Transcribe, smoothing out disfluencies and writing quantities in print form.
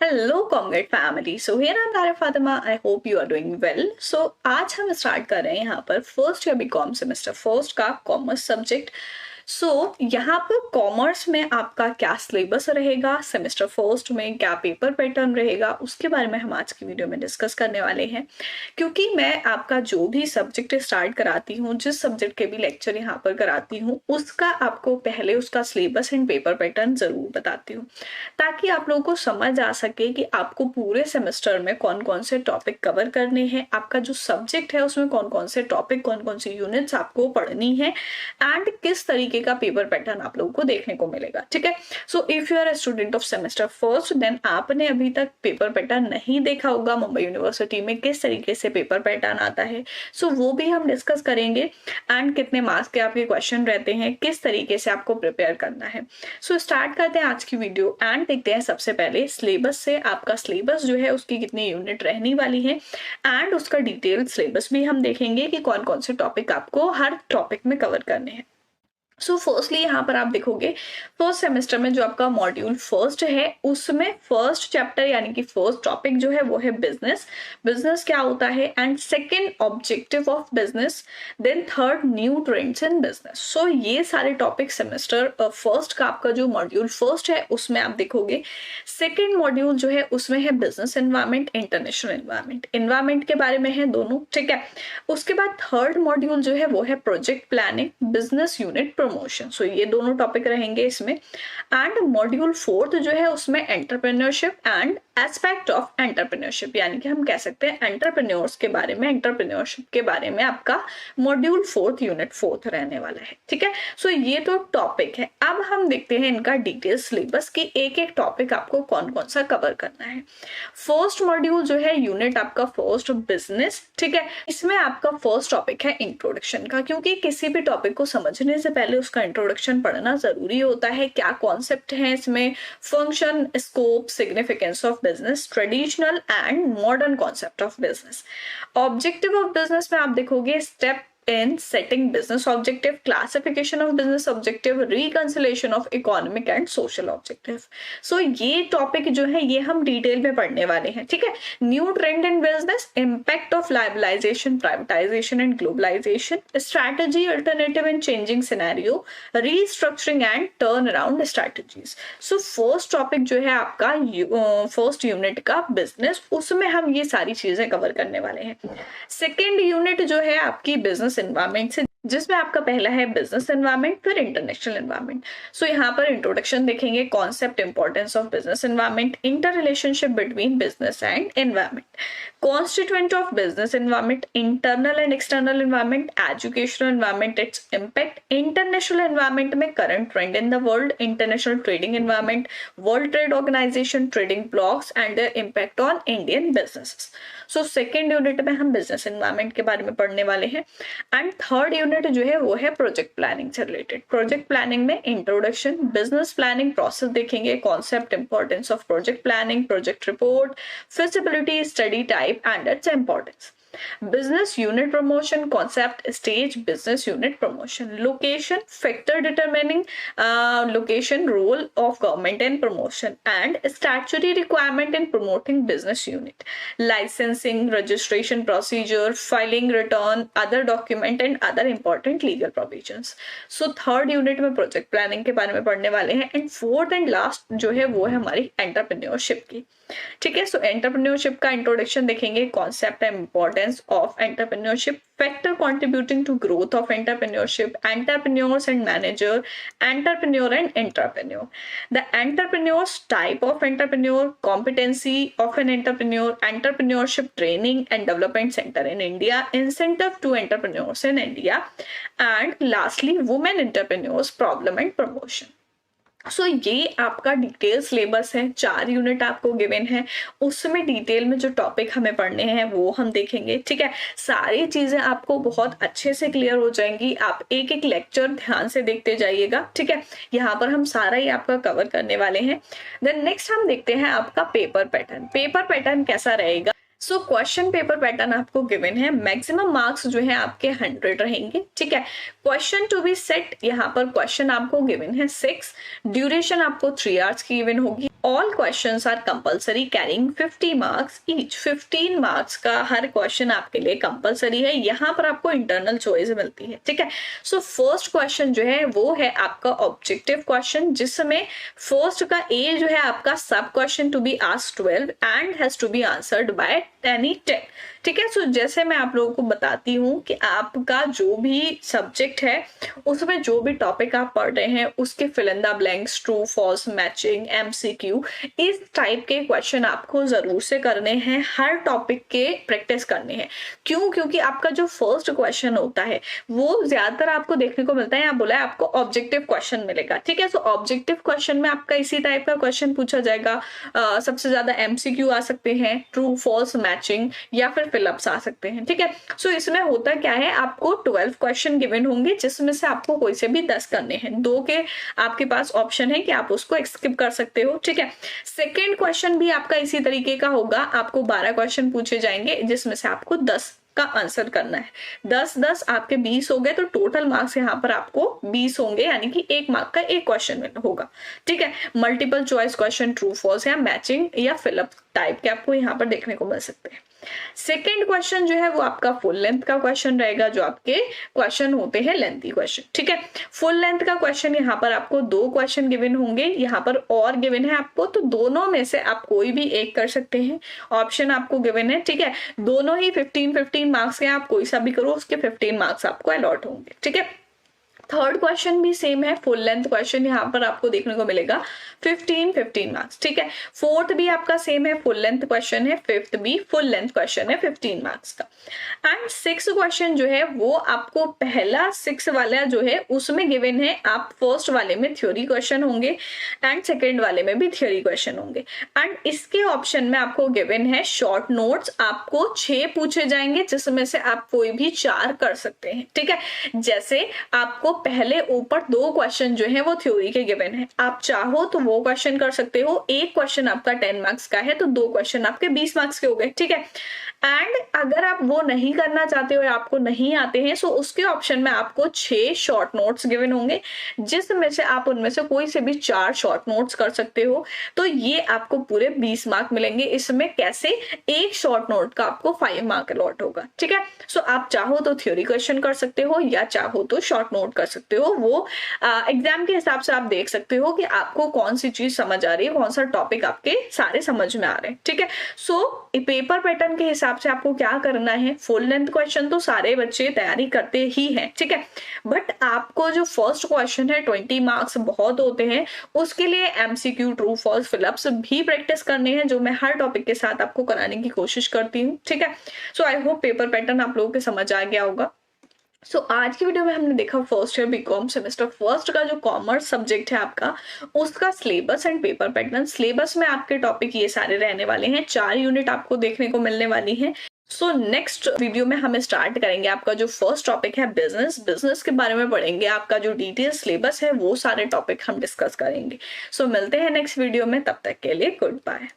Hello comrade family, so here I am Tara Fatima. I hope you are doing well. So आज हम start कर रहे हैं यहाँ पर फर्स्ट या बीकॉम सेमेस्टर फर्स्ट का कॉमर्स सब्जेक्ट। सो यहाँ पर कॉमर्स में आपका क्या सिलेबस रहेगा, सेमेस्टर फर्स्ट में क्या पेपर पैटर्न रहेगा, उसके बारे में हम आज की वीडियो में डिस्कस करने वाले हैं। क्योंकि मैं आपका जो भी सब्जेक्ट स्टार्ट कराती हूँ, जिस सब्जेक्ट के भी लेक्चर यहाँ पर कराती हूँ, उसका आपको पहले उसका सिलेबस एंड पेपर पैटर्न जरूर बताती हूँ, ताकि आप लोगों को समझ आ सके कि आपको पूरे सेमेस्टर में कौन कौन से टॉपिक कवर करने हैं, आपका जो सब्जेक्ट है उसमें कौन कौन से टॉपिक, कौन कौन सी यूनिट्स आपको पढ़नी है एंड किस तरीके का पेपर पैटर्न आप लोगों को देखने को मिलेगा। ठीक है, so if you are a student of semester first then आपने अभी तक पेपर पैटर्न नहीं देखा होगा मुंबई यूनिवर्सिटी में किस तरीके से पेपर पैटर्न आता है, सो वो भी हम डिस्कस करेंगे एंड कितने मार्क्स के आपके क्वेश्चन रहते हैं, किस तरीके से आपको प्रिपेयर करना है। सो स्टार्ट करते हैं आज की वीडियो एंड देखते हैं सबसे पहले सिलेबस से। आपका सिलेबस जो है उसकी कितनी यूनिट रहने वाली है एंड उसका डिटेल सिलेबस भी हम देखेंगे कि कौन कौन से टॉपिक आपको हर टॉपिक में कवर करने हैं। सो फर्स्टली यहाँ पर आप देखोगे फर्स्ट सेमेस्टर में जो आपका मॉड्यूल फर्स्ट है उसमें फर्स्ट चैप्टर यानी कि फर्स्ट टॉपिक जो है वो है बिजनेस। बिजनेस क्या होता है and second objective of business, then third new trends in business. So ये सारे टॉपिक सेमेस्टर फर्स्ट का आपका जो मॉड्यूल फर्स्ट है उसमें आप देखोगे। सेकेंड मॉड्यूल जो है उसमें है business environment, international environment, environment के बारे में है दोनों। ठीक है, उसके बाद थर्ड मॉड्यूल जो है वो है project planning, business unit promotion. So ये दोनों टॉपिक रहेंगे इसमें। एंड मॉड्यूल फोर्थ जो है उसमें entrepreneurship and aspect of entrepreneurship, यानी कि हम कह सकते हैं एंटरप्रेन्योर्स के बारे में, एंटरप्रेन्योरशिप के बारे में आपका मॉड्यूल फोर्थ यूनिट फोर्थ रहने वाला है। ठीक है, सो ये तो टॉपिक है। अब हम देखते हैं इनका डिटेल सिलेबस की एक एक टॉपिक आपको कौन कौन सा कवर करना है। फर्स्ट मॉड्यूल जो है यूनिट आपका फर्स्ट बिजनेस। ठीक है, इसमें आपका फर्स्ट टॉपिक है इंट्रोडक्शन का, क्योंकि किसी भी टॉपिक को समझने से पहले उसका इंट्रोडक्शन पढ़ना जरूरी होता है। क्या कॉन्सेप्ट है इसमें, function, scope, significance of business, traditional and modern concept of business. Objective of business में आप देखोगे step in setting business objective, classification of business objective, reconciliation of economic and social objective. So ये topic जो है ये हम detail में पढ़ने वाले हैं। ठीक है, new trend in business, impact of liberalisation, privatisation and globalisation, strategy alternative in changing scenario, restructuring and turn around strategies. So first topic जो है आपका फर्स्ट यूनिट का बिजनेस, उसमें हम ये सारी चीजें कवर करने वाले हैं। सेकेंड यूनिट जो है आपकी बिजनेस एनवायरमेंट से, जिसमें आपका पहला है बिजनेस एनवायरमेंट, फिर इंटरनेशनल एनवायरमेंट। सो यहाँ पर इंट्रोडक्शन देखेंगे, concept, importance of business environment, inter relationship between business and environment, constituent of business environment, internal and external environment, educational environment, its impact, international environment में current trend in the world, international trading environment, world trade organisation, trading blocs and their impact on Indian businesses. So second unit में हम business environment के बारे में पढ़ने वाले हैं। And third unit जो है वो है प्रोजेक्ट प्लानिंग से रिलेटेड। प्रोजेक्ट प्लानिंग में इंट्रोडक्शन, बिजनेस प्लानिंग प्रोसेस देखेंगे, concept, importance of project planning, project report, feasibility study type and its importance. Business unit promotion concept, stage business unit promotion, location factor determining location, role of government in promotion and statutory requirement in promoting business unit, licensing, registration procedure, filing return, other document and other important legal provisions. So third unit में project planning के बारे में पढ़ने वाले हैं and fourth and last जो है वो है हमारी entrepreneurship की। ठीक है, सो एंटरप्रेन्योरशिप का इंट्रोडक्शन देखेंगे, concept and importance of entrepreneurship, factor contributing to growth of entrepreneurship, entrepreneurs and manager, entrepreneur and entrepreneur, the entrepreneurs type of entrepreneur, competency of an entrepreneur, entrepreneurship training and development centre in India, incentive to entrepreneurs in India and lastly women entrepreneurs problem and promotion. So ये आपका detail syllabus है, 4 unit आपको given है, उसमें detail में जो topic हमें पढ़ने हैं वो हम देखेंगे। ठीक है, सारी चीजें आपको बहुत अच्छे से क्लियर हो जाएंगी, आप एक एक लेक्चर ध्यान से देखते जाइएगा। ठीक है, यहाँ पर हम सारा ही आपका कवर करने वाले हैं। देन नेक्स्ट हम देखते हैं आपका पेपर पैटर्न। पेपर पैटर्न कैसा रहेगा। सो क्वेश्चन पेपर पैटर्न आपको गिवन है, मैक्सिमम मार्क्स जो है आपके 100 रहेंगे। ठीक है, क्वेश्चन टू बी सेट, यहाँ पर क्वेश्चन आपको गिवन है 6, ड्यूरेशन आपको 3 आवर्स की गिवन होगी। All questions are compulsory carrying 50 marks each. 15 marks का हर क्वेश्चन आपके लिए कंपलसरी है। यहाँ पर आपको इंटरनल चॉइस मिलती है, ठीक है। सो फर्स्ट क्वेश्चन जो है वो है आपका ऑब्जेक्टिव क्वेश्चन, जिसमें फर्स्ट का ए जो है आपका सब question to be asked 12 and has to be answered by any 10, ठीक है। सो जैसे मैं आप लोगों को बताती हूँ कि आपका जो भी सब्जेक्ट है उसमें जो भी टॉपिक आप पढ़ रहे हैं उसके fill in the blanks, true false, matching, MCQ, इस टाइप के क्वेश्चन आपको जरूर से करने हैं, हर टॉपिक के प्रैक्टिस करने हैं। क्यों? क्योंकि आपका जो फर्स्ट क्वेश्चन होता है वो ज्यादातर आपको देखने को मिलता है, यहाँ बोला है आपको ऑब्जेक्टिव क्वेश्चन मिलेगा, ठीक है। सो ऑब्जेक्टिव क्वेश्चन में आपका इसी टाइप का क्वेश्चन पूछा जाएगा। सबसे ज्यादा एमसीक्यू आ सकते हैं, ट्रू फॉल्स, मैचिंग या फिर फिलअप्स आ सकते हैं, ठीक है। सो इसमें होता क्या है, आपको 12 क्वेश्चन गिवन होंगे जिसमें से आपको कोई से भी 10 करने हैं। 2 के आपके पास ऑप्शन है कि आप उसको स्किप कर सकते हो, ठीक है। सेकेंड क्वेश्चन भी आपका इसी तरीके का होगा, आपको 12 क्वेश्चन पूछे जाएंगे जिसमें से आपको 10 का आंसर करना है। 10 आपके 20 हो गए, तो टोटल मार्क्स यहाँ पर आपको 20 होंगे, यानी कि 1 मार्क का एक क्वेश्चन होगा, ठीक है। Multiple choice question, true false या मैचिंग या फिलअप टाइप के आपको यहाँ पर देखने को मिल सकते हैं। सेकेंड क्वेश्चन जो है वो आपका फुल लेंथ का क्वेश्चन रहेगा, जो आपके क्वेश्चन होते हैं लेंथी क्वेश्चन, ठीक है। फुल लेंथ का क्वेश्चन यहाँ पर आपको 2 क्वेश्चन गिवन होंगे, यहाँ पर और गिवन है आपको, तो दोनों में से आप कोई भी एक कर सकते हैं, ऑप्शन आपको गिवन है, ठीक है। दोनों ही 15-15 मार्क्स के, आप कोई सा भी करो उसके 15 मार्क्स आपको अलॉट होंगे, ठीक है। थर्ड क्वेश्चन भी सेम है, फुल लेंथ क्वेश्चन यहाँ पर आपको देखने को मिलेगा 15-15 मार्क्स, ठीक है। फोर्थ भी आपका सेम है, फुल लेंथ क्वेश्चन है। फिफ्थ भी फुल लेंथ क्वेश्चन है 15 मार्क्स का। एंड सिक्स क्वेश्चन जो है वो आपको पहला 6 वाला जो है उसमें गिवन है, आप फर्स्ट वाले में थ्योरी क्वेश्चन होंगे एंड सेकेंड वाले में भी थ्योरी क्वेश्चन होंगे। एंड इसके ऑप्शन में आपको गिवन है शॉर्ट नोट्स, आपको 6 पूछे जाएंगे जिसमें से आप कोई भी 4 कर सकते हैं, ठीक है। जैसे आपको पहले ऊपर 2 क्वेश्चन जो है वो थ्योरी के गिवन है, आप चाहो तो वो क्वेश्चन कर सकते हो। एक क्वेश्चन आपका 10 मार्क्स का है तो 2 क्वेश्चन आपके 20 मार्क्स के हो गए, ठीक है। एंड अगर आप वो नहीं करना चाहते हो या आपको नहीं आते हैं, सो उसके ऑप्शन में आपको 6 शॉर्ट नोट्स गिवन होंगे जिसमें से आप उनमें से कोई से भी 4 शॉर्ट नोट्स कर सकते हो, तो ये आपको पूरे 20 मार्क मिलेंगे। इसमें कैसे, एक शॉर्ट नोट का आपको 5 मार्क अलॉट होगा, ठीक है। सो आप चाहो तो थ्योरी क्वेश्चन कर सकते हो या चाहो तो शॉर्ट नोट कर सकते हो, वो एग्जाम के हिसाब से आप देख सकते हो कि आपको कौन सी चीज समझ आ रही है, कौन सा टॉपिक आपके सारे समझ में आ रहे हैं, ठीक है। सो पेपर पैटर्न के हिसाब से आपको क्या करना है, फुल लेंथ क्वेश्चन तो सारे बच्चे तैयारी करते ही हैं, ठीक है। बट आपको जो फर्स्ट क्वेश्चन है 20 मार्क्स बहुत होते हैं, उसके लिए एमसीक्यू, ट्रू फॉल्स, फिलअप्स भी प्रैक्टिस करने हैं, जो मैं हर टॉपिक के साथ आपको कराने की कोशिश करती हूँ, ठीक है। सो आई होप पेपर पैटर्न आप लोगों के समझ आ गया होगा। सो आज की वीडियो में हमने देखा first year BCom semester first का जो कॉमर्स सब्जेक्ट है आपका, उसका syllabus and paper pattern. Syllabus में आपके टॉपिक ये सारे रहने वाले हैं, 4 यूनिट आपको देखने को मिलने वाली है। सो नेक्स्ट वीडियो में हम स्टार्ट करेंगे आपका जो फर्स्ट टॉपिक है बिजनेस के बारे में पढ़ेंगे, आपका जो डिटेल सिलेबस है वो सारे टॉपिक हम डिस्कस करेंगे। सो मिलते हैं नेक्स्ट वीडियो में, तब तक के लिए गुड बाय।